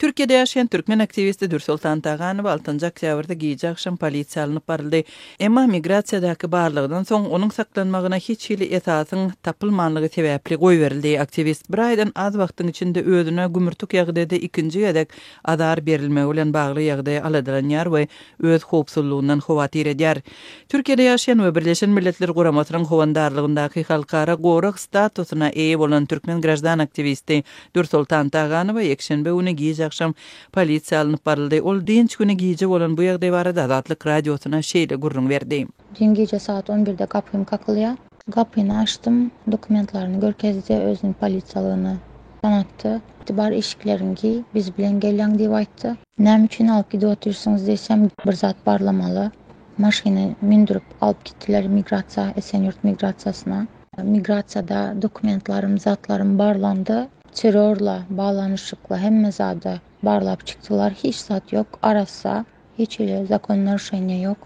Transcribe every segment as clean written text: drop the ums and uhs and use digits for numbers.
Türkiýede ýaşaýan türkmen aktivisti Nursultan Taganow 6-njy oktýabrda giýje akşam polisiýa alınıp baryldy. Emma migrasiýadaky barlygydan soň onuň saklanmagyna hiç hili esasyň tapylmanlygy sebäpli goý berildi. Aktivist bir aýdan az wagtyň içinde özüne gümürtük ýagdaýda ikinji gedek adar berilmegi bilen bagly ýagdaý aladylanýar we öz howpsuzlygyndan howatyr edýär. Türkiýede ýaşaýan we Birleşen Milletler Guramatynyň howandarlygyndaky halkara gorak statusuna eýe bolan türkmen grajdan aktivisti Nursultan Taganow ýekşenbe güni giýje akşam polisiýa alınıp baryldy. Ol dinç güni giýje bolan bu ýagdaý barada Azatlyk radiosuna şeýle gurrun berdi. Dün gece saat 11'de kapım kakılıyor. Kapını açtım, dokumentlerini görkezdi, özünün polisiyalygyny tanıttı. İtibar eşiklerinki biz bilen gelýän diýip aýtdy. Näme üçin alıp gidip oturýarsyňyz desem, bir zat barlamaly. Maşyny mindirip alıp gitdiler migrasiýa, Esenyurt migrasiýasyna. Migrasiýada dokumentlerim, zatlarım barlandı. Terörle, bağlanışıkla hemme zada barlap çıktılar. Hiç zat yok. Arasa hiç öyle zakon naruşanya yok.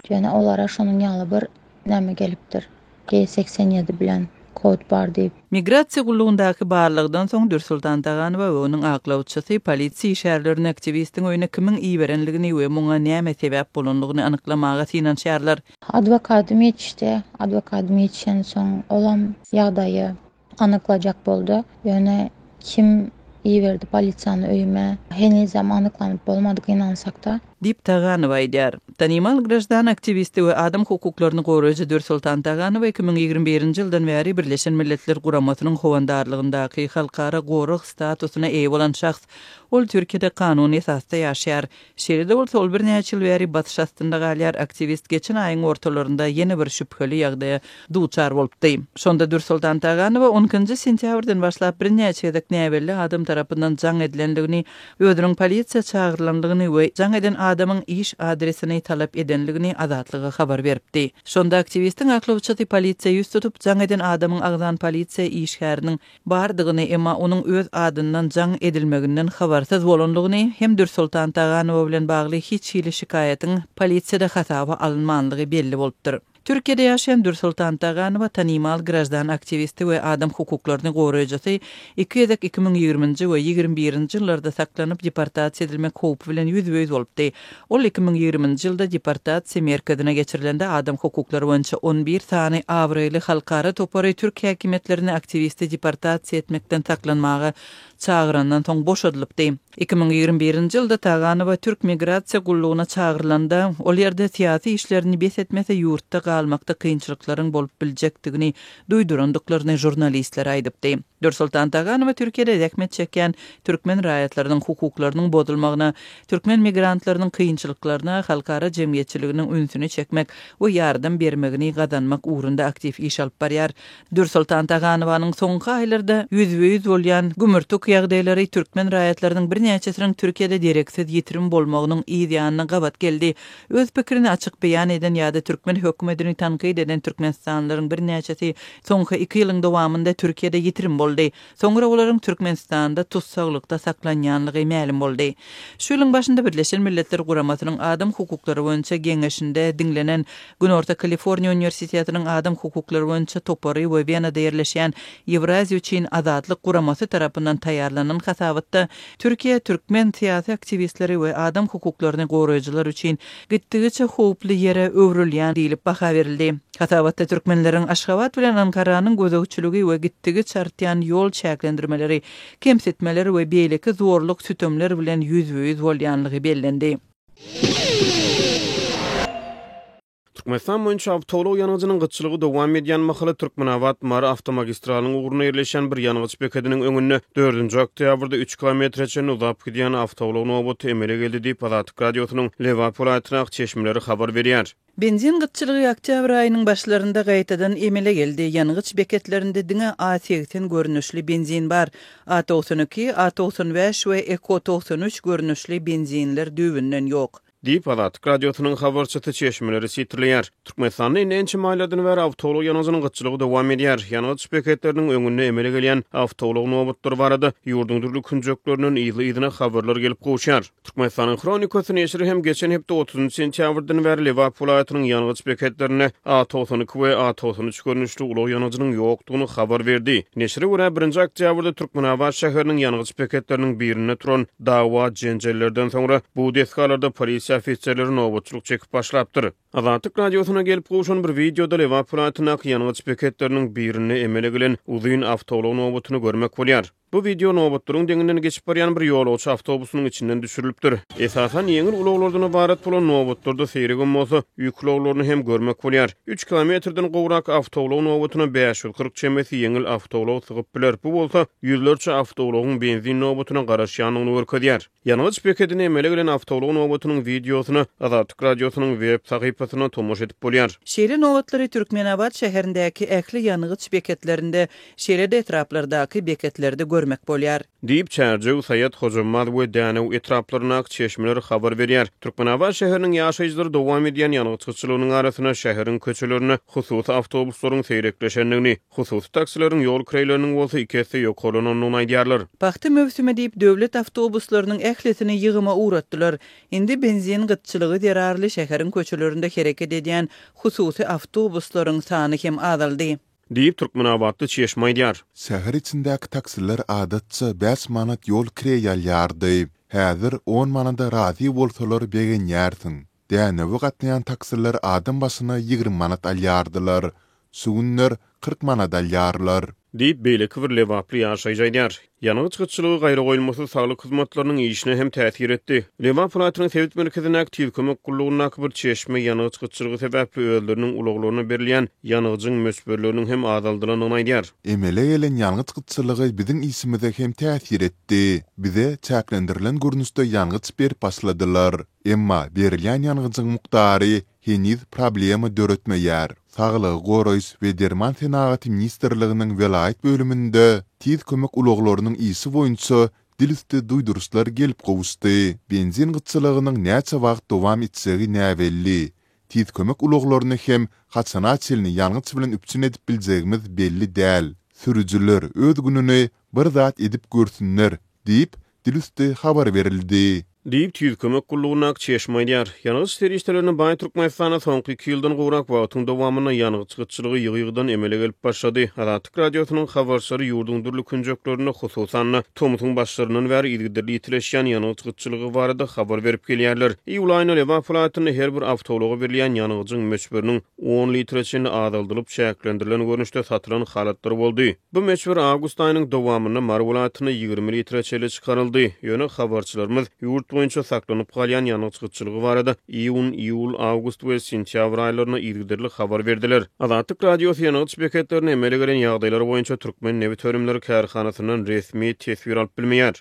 Yani olara şonun ýaly bir näme gelipdir. G87 bilen kod bar diýip. Migrasiýa gullugyndaky barlygdan soň Nursultan Taganow we onuň aklawçysy polisiýa işärlerini aktivistiň öýüne kimin iý berenligini we muňa näme sebäp bolanlygyny anyklamaga synanşýarlar. Adwokatym ýetişdi. Adwokatym ýetişen soň olam ýagdaýy anyklajak boldy. Yani kim iý berdi polisiýany öýüme, henizem anyklanyp bolmadyk inansakda. Dip Taganow aýdýar. Tanymal grajdan aktivisti we adam hukuklaryny goraýjy Nursultan Taganow 2021-nji ýyldan bäri Birleşen Milletler Guramatynyň howandarlygyndaky halkara gorak statusuna eýe bolan şahs. Ol Türkiýede kanuny esasda ýaşaýar. Şeýle bolsa ol bir näçe ýyl bäri Batys Şastynda galýar aktivist geçen aýyň ortalarynda ýene bir şüpheli ýagdaýa duçar bolupdy. Şonda Nursultan Taganow 10-njy sentýabrdan başlap bir näçe ýedek näwelli adam tarapyndan jaň edilenligini, özüniň polisiýa çağırlanlygyny we jaň eden adamyň iş adresini talap edenligini Azatlyga habar beripdi. Şonda aktivistin aklawçysy polisiýa ýüz tutup jaň eden adamyň agdan polisiýa işgäriniň bardygyny emma onuň öz adyndan jaň edilmeginden habarsyz bolanlygyny hem Nursultan Taganow bilen bagly hiç hili şikaýatyň polisiýada hasaba alınmanlygy belli bolupdyr. Türkiýede ýaşaýan Nursultan Taganow tanymal grajdan aktivisti we adam hukuklaryny goraýjysy 2020-nji we 2021-nji ýyllarda saklanyp deportasiýa edilmek howpy bilen ýüzbeýüz bolupdy. Ol 2020-nji ýylda deportasiýa merkezine geçirilende adam hukuklary boýunça 11 sany awrayly halkara topary Türk häkimetlerini aktivisti deportasiýa etmekden saklanmagy çağırandan soň boşadylypdy. 2021-nji ýylda Taganow Türk migrasiýa gullugyna çağırylanda ol ýerde siýasy işlerini bes etmese ýurtda galmakda kynçylyklaryň bolup biljekdigini duýdurandyklaryny jurnalistler aýdypdy. Nursultan Taganow Türkiýede zähmet çeken türkmen raýatlarynyň hukuklarynyň bozulmagyna, türkmen migrantlarynyň kynçylyklaryna halkara jemgyýetçiliginiň ünsüni çekmek we ýardam bermegini gadanmak ugrunda aktiv iş alyp barýar. Nursultan Taganow'nyň soňky aýlarda ýüzbeýüz bolýan gümürtük ýagdaýlary türkmen raýatlarynyň bir näçesiniň Türkiýede direksiz ýitirim bolmagynyň ýa-da gabat geldi. Öz pikirini açyk beýan eden ýa-da türkmen hökümetini tanqid eden türkmenstanlaryň bir näçesi soňky 2 ýylyň dowamında Türkiýede ýitirim boldy. Soňra olaryň Türkmenistanda tutsaglikda saklanýanlygy ma'lum boldy. Şu ýylyň başynda Birleşen Milletler Guramatynyň adam hukuklary boýunça geňeşinde dinlenen Günorta Kaliforniýa Universitetining adam hukuklary boýunça topary we Wienada ýerleşýän Ewraziýa üçin azatlyk guramasy tarapyndan taýýarlanan hasabatda Türkiýe türkmen siýasy aktivistleri we adam hukuklaryny goraýjylar üçin gitdigiçe howply ýere öwrülýän diýilip baha berildi. Hasabatda türkmenleriň Aşgabat bilen Ankaranyň gözegçiligi we gitdigiçe artýan ýol çäklendirmeleri, kemsitmeleri we beýleki zorluk sütömler bilen ýüzbeýüz bolýanlygy bellendi. Türkmenistan boýunça awtolog ýanygynyň gyçylygy dowam edýän mahaly Türkmenawat Mara awtomagistralnyň ugruna ýerleşen bir ýanygyç beketiniň öňünde 4-nji oktýabrda 3 kilometrçe uzap gidýän awtolog noboty emele geldi diýip Azatlyk radiosynyň Lewap vilayatynyň çeşmeleri habar berýär. Benzin gyçylygy oktýabr aýynyň başlarynda gaýtadan emele geldi. Ýanygyç beketlerinde diňe A80 görnüşli benzin bar. A92, A95 we Eko 93 görnüşli benzinler düýbünden ýok. diýip Azatlyk radiosynyň habarçysy çeşmeleri sitirleýär. Türkmenistanyň ençe maýlardan bäri awtolog ýanygynyň gyçylygy dowam edýär. Ýanygy beketleriniň öňünde emele gelýän awtolog nowatlary barada ýurduň türlü künjekleriniň ýyly-ýylyna habarlar gelip gowşýar. Türkmenistanyň Kronikasy neşri hem geçen hepde 30 sentýabrdan bäri Liverpool aýatynyň ýanygy beketlerine A92 we A93 görnüşli ulug ýanygynyň ýokdugyny habar berdi. Neşri görä 1-nji oktýabrda Türkmenabad şäheriniň ýanygy beketleriniň birine turan dawa jenjellerden soňra bu deskalarda polisiýa ofisiýerleri nowatçylyk çekip başlapdyr. Azatlyk radiosyna gelip gowşan bir videoda Liverpool aýatynyň ýanygy beketleriniň birine emele gelen uzun awtolog nowatyny görmek bolýar. Bu video nowatlaryň deňinden geçip barýan bir ýolagçy awtobusynyň içinden düşürilipdir. Esasan ýeňil ulaglardan ibaret bolan nowatlarda seýregen bolsa, ýüklaglaryny hem görmek bolýar. 3 kilometrden gowrak awtolog nowatyna 540 çemesi ýeňil awtolog sygyp biler. Bu bolsa ýüzlerçe awtologyň benzin nowatyna garaşýanyny görkezýär. Ýanygy beketine emele gelen awtolog nowatynyň videosyny Azatlyk radiosynyň web sahypasyna tomoş edip bolýar. Şeýle nowatlary Türkmenabad şäherindäki ähli ýanygy beketlerinde, şeýle etraplardaky beketlerde görmek bolýar. Diýip Çärjew, Saýat, Hojamad we Dänew etraplaryna çeşmeleri habar berýär. Türkmenabad şäheriniň ýaşaýjylary dowam edýän ýanygyçylygynyň arasyna şäheriň köçelerini, hususy awtobuslaryň seýrekleşendigini, hususy taksileriň ýol kiräleriniň bolsa ikisi ýokalanyny aýdýarlar. Paxta mövsüme diýip döwlet awtobuslarynyň ählisini ýygyma uğratdylar. Indi benzin gytçylygy derarly şäheriň köçelerinde hereket edýän hususy awtobuslaryň sany hem azaldy. Diýip Türkmenabadly çeşme aýdýar. Şäher içindäki taksiler adatça 5 manat ýol kirýärlerdi. Häzir 10 manada razy bolsalar begenýärsiň. Dänewe gatnaýan taksiler adam başyna 20 manat alýardylar. Sugunlar 40 manat alýarlar. Diýip beýleki bir lewaply ýaşaýjylar. Ýanygy çykyçylygy gaýry goýulmasy saglyk hyzmatlarynyň işine hem täsir etdi. Liverpool aýatynyň sebit merkezine aktiv kömek gullugyna bir çeşme ýanygy çykyçylygy sebäpli öýleriniň ulaglaryna berilýän ýanygyň mösberleriniň hem azaldylyny aýdýar. Emele gelen ýanygy çykyçylygy biziň isimize hem täsir etdi. Bize çäklendirilen görnüşde ýanygy berip başladylar. Emma berilýän ýanygyň mukdary heniz problema döretmeýär. Saglyk goraýys we derman senaty ministrliginiň welayet bölüminde tiz kömek ulaglarynyň isi boýunça diliste duýduruşlar gelip gowuşdy. Benzin gytçylygynyň näçe wagt dowam etsegi näbelli. Tiz kömek ulaglaryny hem haçan açylny ýanygy bilen üpçün edip biljegimiz belli däl. Sürüjüler öz gününi bir zat edip görsünler diýip diliste habar berildi. Diýip tiz kömek gullugyna çeşme aýdýar. Ýanygy serişlerini baý Türkmenistana soňky 2 ýyldan gowrak wagtyň dowamyna ýanygy çykyçylygy ýygy-ýygydan emele gelip başlady. Azatlyk radiosynyň habarçylary ýurduň durly künjeklerini, hususan Tomutun başlarynyň we ilgili ýitileşýän ýanygy çykyçylygy barada habar berip gelýärler. Ýylaýyny Liverpool aýatyny her bir awtologa berilýän ýanygyň möçberiniň 10 litrçini azaldylyp şäklendirilen görnüşde satylan halatlary boldy. Bu möçber awgust aýynyň dowamyna Marwul aýatyny 20 litrçile çykaryldy. Ýöne habarçylarymyz ýurt boýunça saklanyp galýan ýanygy çykyçylygy barada iýun, iýul, awgust we sentýabr aýlaryna ilgili habar berdiler. Azatlyk radiosu ýanygy beketlerini emele gelen ýagdaýlary boýunça Türkmen nevi törimleri kärhanasynyň resmi tesbir alyp bilmeýär.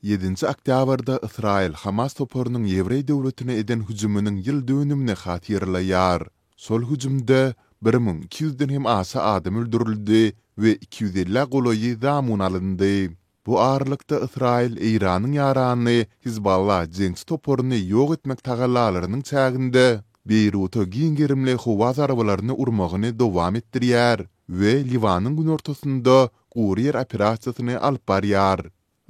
7-nji oktýabrda Israil Hamas toporunyň Ýewrey döwletine eden hüjümüniň ýyl dönümine hatyrlaýar. Sol hüjümde 1200-den hem asa adam öldürildi we 250 golaýy zamun alındy. Bu ağırlıkta İsrail, İran'ın yarağını Hizballah jeňsi toporuny ýok etmek tagallalarynyň çäginde Beyrut'a giňgerimli howa zarabalaryny urmagyny dowam etdirýär we Liwanyň gün ortasynda guryer operasiýasyny alyp barýar.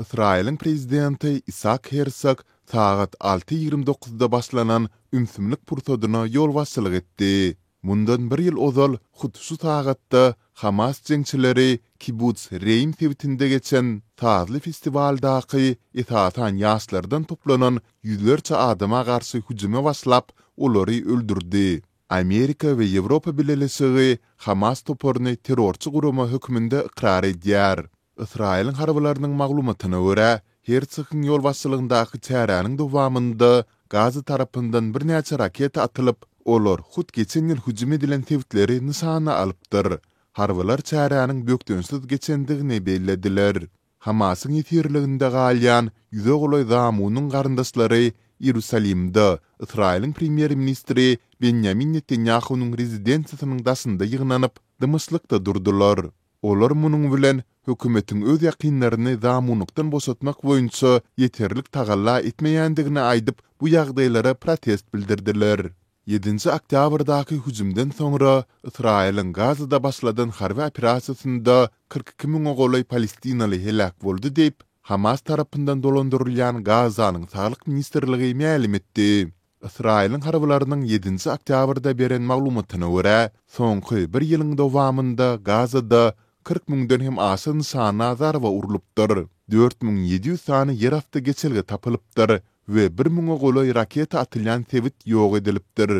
İsrail'in prezidenti Isaac Herzog saat 6:29-da başlanan ümsümlik pursadyna ýol başçylyk etdi. Mundan bir ýyl ozal şu sagatda Hamas jeňçileri Kibbutz Reim sebitinde geçen Tazly festivaldaky etatan ýaşlardan toplanan ýüzlerçe adama garşy hüjüme başlap olary öldürdi. Amerika we Ýewropa birleşigi Hamas toporuny terrorçy gurama hökmünde ikrar edýär. Israil'in harbalarynyň maglumatyna görä, Herzog'un ýol başçylygyndaky çäranyň dowamında Gaza tarapyndan bir näçe raket atylyp, olar hut geçen ýyl hüjüm edilen tewitleri nysana alypdyr. Harbalar çäranyň bökdönsiz geçendigini bellediler. Hamasyň ýetirliginde galýan ýüze golaý zamunyň garyndaşlary Ýerusalimde Israil'in premier ministri Benjamin Netanyahu'nun rezidensiýasynyň daşynda ýygnanyp, dymyslykda durdular. Olar munun bilen hökümetin öz ýakynlaryny zamunlukdan bosatmak boýunça ýeterlik tagalla etmeýändigini aýdyp bu ýagdaýlara protest bildirdiler. 7 oktýabrdaky hüjümden soňra Israýlyň Gazyda başladan harby operasiýasynda 42 000 golay Palestinaly helak boldy diýip Hamas tarapyndan dolandyrylýan Gazanyň Saglyk Ministrligi ma'lum etdi. Israýlyň harbalarynyň 7 oktýabrda beren maglumatyna görä, soňky bir ýylyň dowamında Gazyda 40 000-den hem aşy sana zarba urulypdyr. 4700 sany ýer-asty geçelge tapylypdyr we 1000 golay raketa atylýan tebit ýok edilipdir.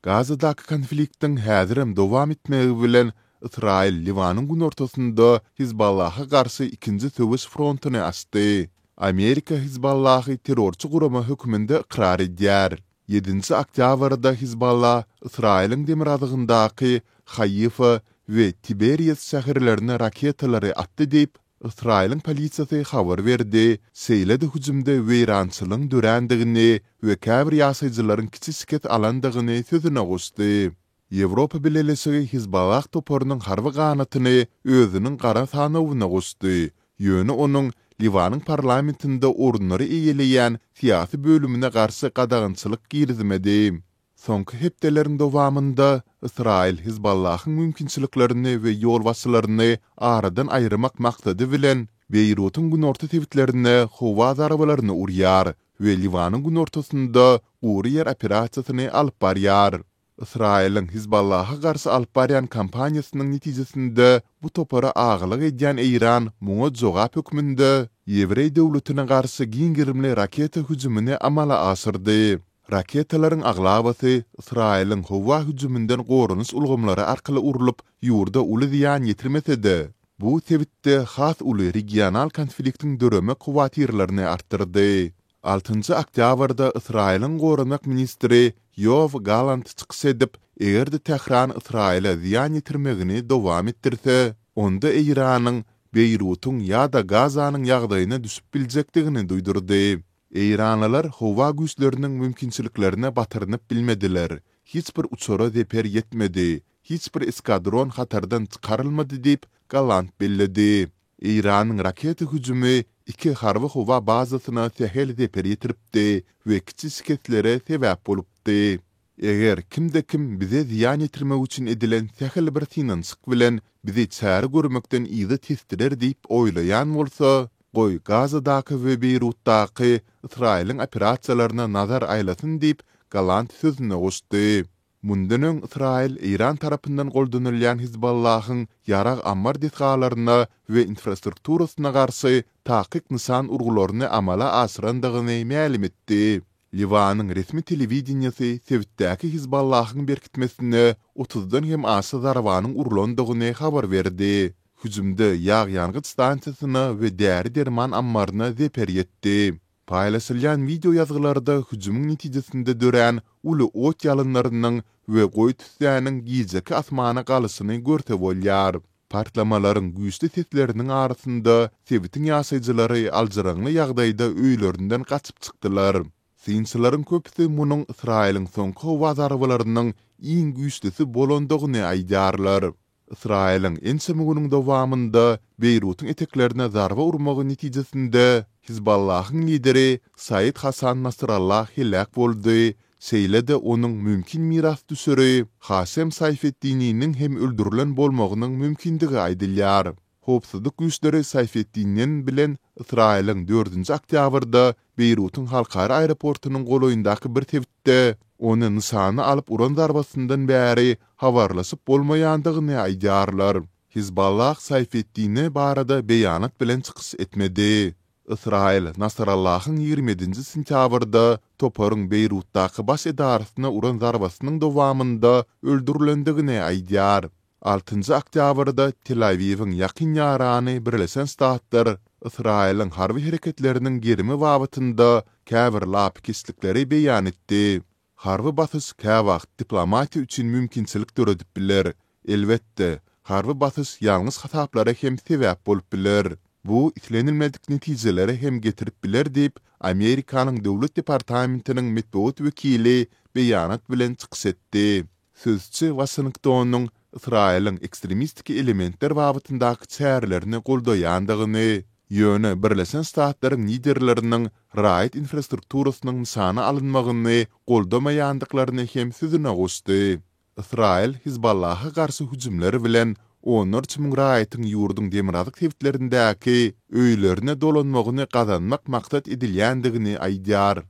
Gazydaky konfliktiň häzirem dowam etmegi bilen Israýil Liwanyň gün ortasynda Hizballaha garşy ikinji söwüş frontuny açdy. Amerika Hizballahy terrorçy gurama höküminde ikrar edýär. 7 oktýabrda Hizballah Israýlyň demir adygyndaky Haifa we Tiberias şäherlerine raketalary atdy diýip Israýlyň polisiýasy habar berdi. Seýlede hüjümde weýrançylygyň dörendigini we käbir ýaşaýjylaryň kiçik alandygyny sözüne goşdy. Ýewropa Birleşigi Hizballah toporunyň harby ganatyny özüniň gara sanawyna goşdy. Ýöne onuň Liwanyň parlamentinde orunlary eýeleýän siýasy bölümine garşy gadagynçylyk girizmedi. Soňky hepdeleriň dowamında Israýil Hizballahyň mümkinçiliklerini we ýol wasylaryny aradan aýrymak maksady bilen Beyrutyň gün orta tebitlerine howa zarabalaryny urýar we Liwanyň gün ortasynda ury ýer operasiýasyny alyp barýar. Israýlyň Hizballaha garşy alyp barýan kampaniýasynyň netijesinde bu topara agylyk edýän Iran muňa jogap hökmünde Ýevrey döwletine garşy giňgirimli raketa hüjümini amala asyrdy. Raketalaryň aglabasy Israýlyň howa hüjümünden gorunys ulgamlary arkaly urulyp ýurda uly ziýan ýetirmesede. Bu tebitde has uly regional konfliktiň döreme kuwatyrlaryny artdyrdy. 6 oktýabrda Israýlyň gorunak ministri Yoav Gallant çykyş edip, egerde Tehran Israýla ziýan ýetirmegini dowam etdirse, onda Iranyň Beyrutyň ýa-da Gazanyň ýagdaýyna düşüp biljekdigini duýdurdy. Eýranlylar howa güýçleriniň mümkinçiliklerine batyrynyp bilmediler. Hiç bir uçora zeper ýetmedi. Hiç bir eskadron hatardan çykarylmady diýip Gallant belledi. Eýranyň raketa hüjümi 2 harby howa bazasyna tehel zeper ýetiripdi we kiçiklere sebäp bolupdy. Eger kim bize ziýan ýetirmek üçin edilen tehel bir tinançyk bilen bizi çäri görmekden ýygy tesdiler diýip oýlaýan bolsa, goý Gazydaky we Beyrutdaky Israýlyň operasiýalaryna nazar aýlasyn diýip Gallant sözüne goşdy. Mundan öň Israýil Iran tarapyndan goldanylýan Hizballahyň ýarag ammar detgalaryna we infrastrukturasyna garşy takyk nysan urgularyny amala asyrandygyny ma'lum etdi. Liwanyň resmi telewizionyasy Sewitdäki Hizballahyň berkitmesine 30-dan hem aşy zarabanyň urulandygyny habar berdi. Hüjümde ýag ýangıç stansiýasyna we däri derman ammaryna zeper ýetdi. Paýlaşylýan video ýazgylarda hüjümüň netijesinde dören uly ot ýalynlarynyň we goý tüsýäniň giýjeki asmana galysyny görse bolýar. Partlamalaryň güýçli sesleriniň arasynda Sewitiň ýaşaýjylary aljyraňly ýagdaýda öýlerinden gaçyp çykdylar. Synçylaryň köpüsi munyň Israýlyň soňky howa zarabalarynyň iň güýçlisi bolandygyny aýdarlar. Israýlyň ençemi günüň dowamında Beyrutyň eteklerine zarba urmagy netijesinde Hizballahyň lideri Said Hasan Nasrallah helak boldy. Seýlede onuň mümkin miras düşeri Hasem Sayfetdiniň hem öldürilen bolmagynyň mümkindigi aýdylýar. Howpsuzlyk güýçleri Sayfetdinin bilen Israýlyň 4 oktýabrda Beyrutyň halkara aeroportunyň goloýundaky bir tebitde onu nysany alyp uran zarbasyndan bäri habarlaşyp bolmaýandygyny aýdarlar. Hizballah Sayfetdini barada beýanat bilen çykyş etmedi. Israýil Nasrallahyň 27 sentýabrda toparyň Beyrutdaky baş edarasyna uran zarbasynyň dowamında öldürilendigini aýdýar. 6 oktýabrda Tel Aviwiň ýakyn ýarany Birleşen Ştatlar Israýlyň harby hereketläriniň gerimi wagtynda käbir lapkislikleri beýan etdi. Harby batyş käwagt diplomatiýa üçin mümkinçilik töredip biler. Elbetde, harby batyş ýalňyz hataplara hem sebäp bolup biler. Bu itlenilmedik netijelere hem getirip biler diýip Amerikanyň Döwlet Departamentiniň metbuat wekili beýanat bilen çykyş etdi. sözçi Washington'un İsrail'in ekstremistik elementler babytyndaky çärelerini goldaýandygyny, ýöne Birleşen Ştatlaryň liderleriniň raýat infrastrukturasynyň mysana alynmagyny goldamaýandyklaryny hem süzüne goşdy. İsrail Hizballaha garşy hüjümleri bilen 14 000 raýatyň ýurdun demirazyk tewtlerindäki öýlerine dolanmagyny gazanmak maksat edilýändigini aýdýar.